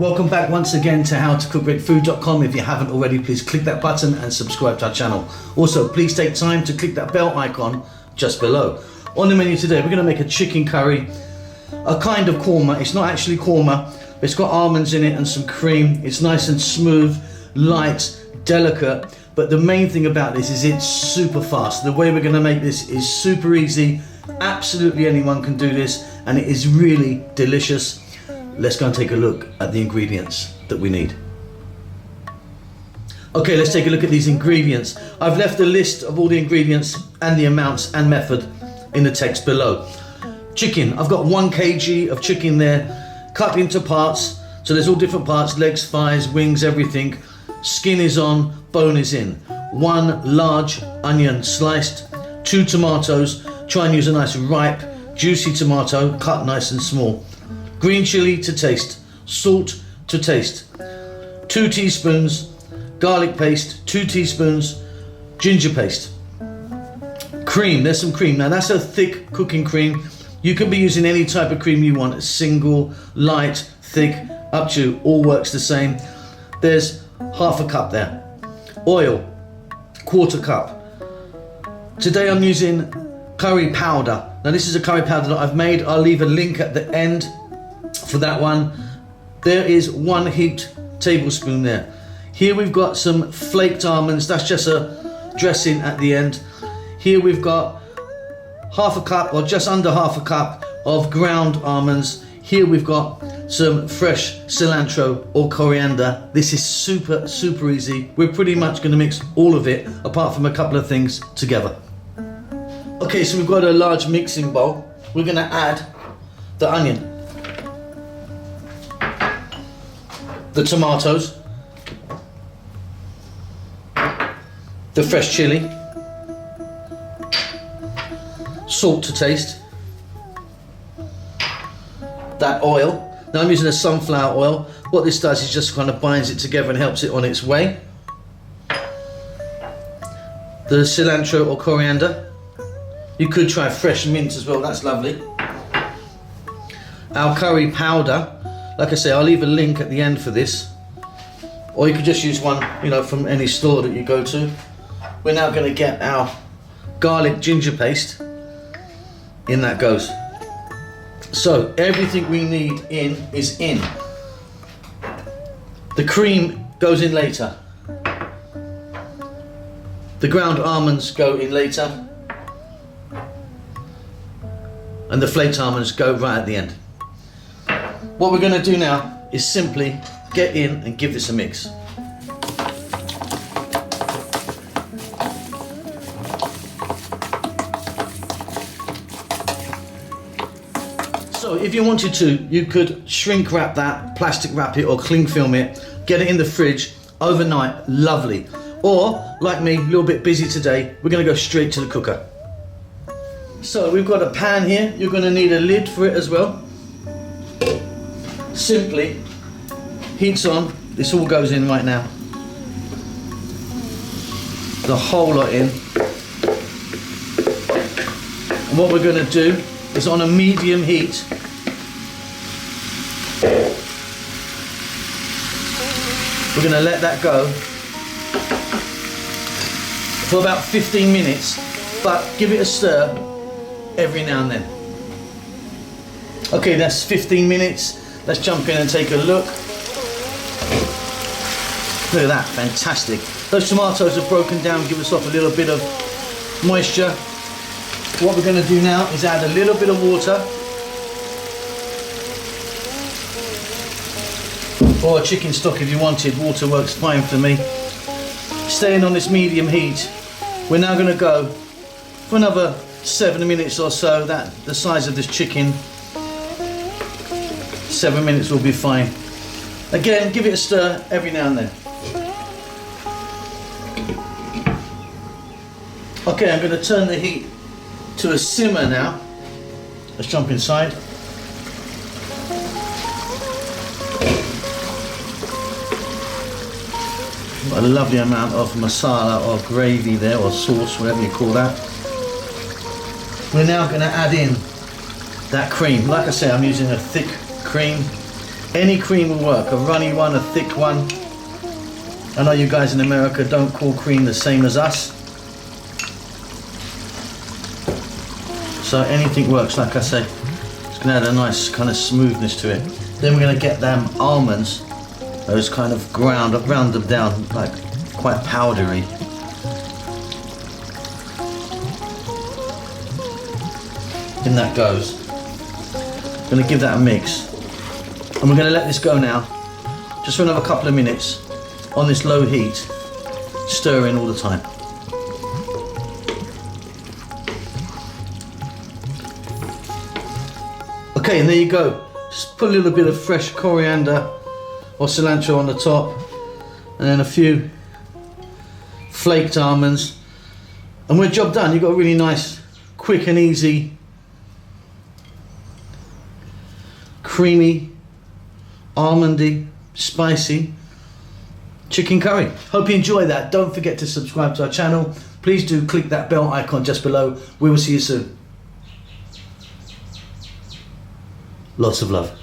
Welcome back once again to howtocookgreatfood.com. If you haven't already, please click that button and subscribe to our channel. Also, please take time to click that bell icon just below. On the menu today, we're going to make a chicken curry, a kind of korma. It's not actually korma, but it's got almonds in it and some cream. It's nice and smooth, light, delicate. But the main thing about this is it's super fast. The way we're going to make this is super easy. Absolutely anyone can do this, and it is really delicious. Let's go and take a look at the ingredients that we need. Okay, let's take a look at these ingredients. I've left a list of all the ingredients and the amounts and method in the text below. Chicken, I've got 1 kg of chicken there, cut into parts. So there's all different parts, legs, thighs, wings, everything. Skin is on, bone is in. 1 large onion sliced, 2 tomatoes. Try and use a nice ripe, juicy tomato, cut nice and small. Green chili to taste, salt to taste, 2 teaspoons garlic paste, 2 teaspoons ginger paste. Cream, there's some cream. Now that's a thick cooking cream. You can be using any type of cream you want, single, light, thick, up to you, all works the same. There's half a cup there. Oil, 1/4 cup. Today I'm using curry powder. Now this is a curry powder that I've made. I'll leave a link at the end for that one. There is 1 heaped tablespoon there. Here we've got some flaked almonds. That's just a dressing at the end. Here we've got half a cup, or just under half a cup of ground almonds. Here we've got some fresh cilantro or coriander. This is super easy. We're pretty much going to mix all of it, apart from a couple of things, together. Okay, so we've got a large mixing bowl. We're going to add the onion, the tomatoes, the fresh chili, salt to taste, that oil. Now I'm using a sunflower oil. What this does is just kind of binds it together and helps it on its way. The cilantro or coriander. You could try fresh mint as well, that's lovely. Our curry powder. Like I say, I'll leave a link at the end for this. Or you could just use one, from any store that you go to. We're now going to get our garlic ginger paste. In that goes. So everything we need is in. The cream goes in later. The ground almonds go in later. And the flaked almonds go right at the end. What we're going to do now is simply get in and give this a mix. So if you wanted to, you could shrink wrap that, plastic wrap it, or cling film it, get it in the fridge overnight, lovely. Or, like me, a little bit busy today, we're going to go straight to the cooker. So we've got a pan here. You're going to need a lid for it as well. Simply heats on. This all goes in right now. The whole lot in. And what we're going to do is, on a medium heat, we're going to let that go for about 15 minutes, but give it a stir every now and then. Okay, that's 15 minutes. Let's jump in and take a look. Look at that, fantastic. Those tomatoes are broken down, give us off a little bit of moisture. What we're going to do now is add a little bit of water, or chicken stock if you wanted. Water works fine for me. Staying on this medium heat. We're now going to go for another 7 minutes or so. That the size of this chicken, 7 minutes will be fine. Again, give it a stir every now and then. Okay, I'm going to turn the heat to a simmer now. Let's jump inside. Got a lovely amount of masala or gravy there, or sauce, whatever you call that. We're now going to add in that cream. Like I say, I'm using a thick cream. Any cream will work, a runny one, a thick one. I know you guys in America don't call cream the same as us. So anything works, like I say. It's gonna add a nice kind of smoothness to it. Then we're gonna get them almonds, those kind of ground them down, like quite powdery. In that goes. Gonna give that a mix. And we're gonna let this go now, just for another couple of minutes, on this low heat, stirring all the time. Okay, and there you go. Just put a little bit of fresh coriander or cilantro on the top, and then a few flaked almonds, and we're job done. You've got a really nice, quick and easy, creamy, almondy, spicy chicken curry. Hope you enjoy that. Don't forget to subscribe to our channel. Please do click that bell icon just below. We will see you soon. Lots of love.